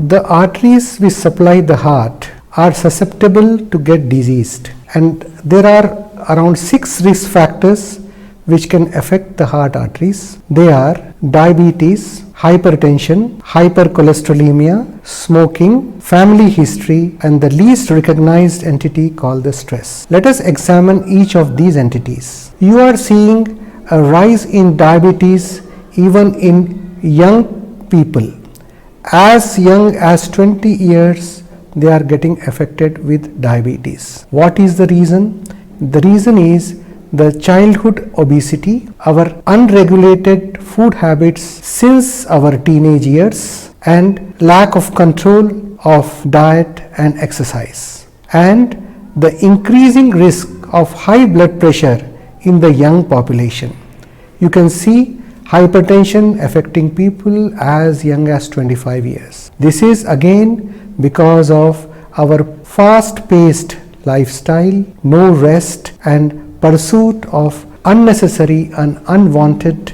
the arteries which supply the heart are susceptible to get diseased, and there are around 6 risk factors which can affect the heart arteries. They are diabetes, hypertension, hypercholesterolemia, smoking, family history, and the least recognized entity called the stress. Let us examine each of these entities. You are seeing a rise in diabetes even in young people. As young as 20 years, they are getting affected with diabetes. What is the reason? The reason is the childhood obesity, our unregulated food habits since our teenage years, and lack of control of diet and exercise, and the increasing risk of high blood pressure in the young population. You can see hypertension affecting people as young as 25 years. This is again because of our fast-paced lifestyle, no rest, and pursuit of unnecessary and unwanted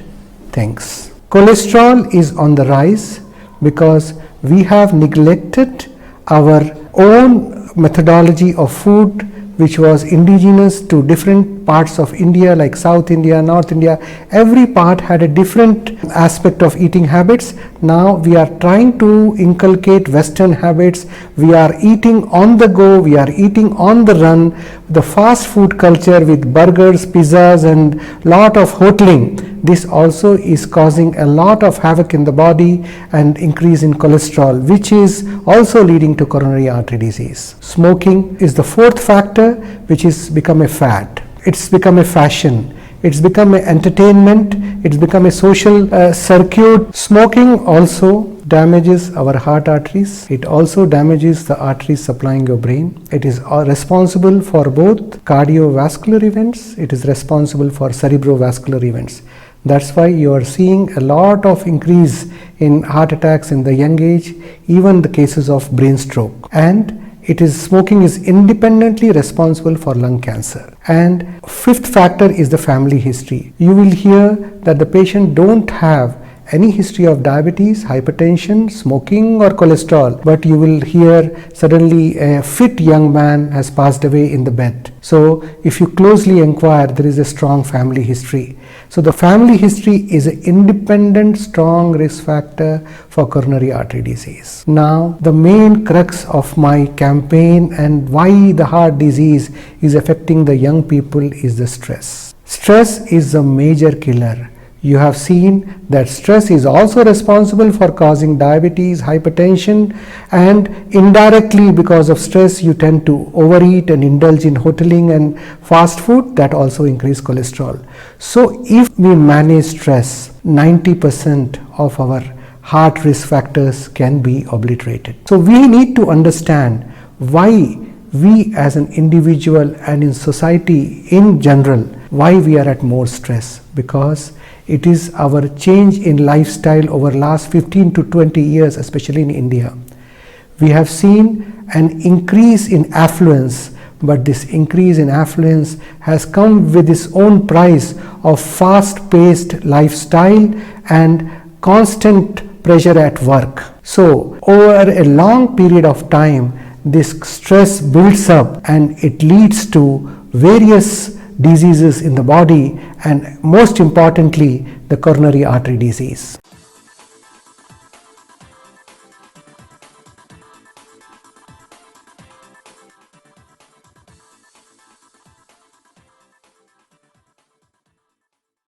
things. Cholesterol is on the rise because we have neglected our own methodology of food, which was indigenous to different parts of India, like South India, North India. Every part had a different aspect of eating habits. Now we are trying to inculcate Western habits. We are eating on the go, we are eating on the run. The fast food culture with burgers, pizzas, and lot of hoteling, this also is causing a lot of havoc in the body and increase in cholesterol, which is also leading to coronary artery disease. Smoking is the fourth factor, which is become a fad. It's become a fashion. It's become an entertainment. It's become a social circuit. Smoking also damages our heart arteries. It also damages the arteries supplying your brain. It is responsible for both cardiovascular events. It is responsible for cerebrovascular events. That's why you are seeing a lot of increase in heart attacks in the young age, even the cases of brain stroke. And smoking is independently responsible for lung cancer. And fifth factor is the family history. You will hear that the patient don't have any history of diabetes, hypertension, smoking, or cholesterol, but you will hear suddenly a fit young man has passed away in the bed. So if you closely inquire, there is a strong family history. So the family history is an independent strong risk factor for coronary artery disease. Now the main crux of my campaign and why the heart disease is affecting the young people is the stress. Stress is a major killer. You have seen that stress is also responsible for causing diabetes, hypertension, and indirectly because of stress you tend to overeat and indulge in hoteling and fast food, that also increase cholesterol. So if we manage stress, 90% of our heart risk factors can be obliterated. So we need to understand why we as an individual and in society in general, why we are at more stress, because it is our change in lifestyle over last 15 to 20 years, especially in India. We have seen an increase in affluence, but this increase in affluence has come with its own price of fast-paced lifestyle and constant pressure at work. So over a long period of time, this stress builds up and it leads to various diseases in the body, and most importantly the coronary artery disease.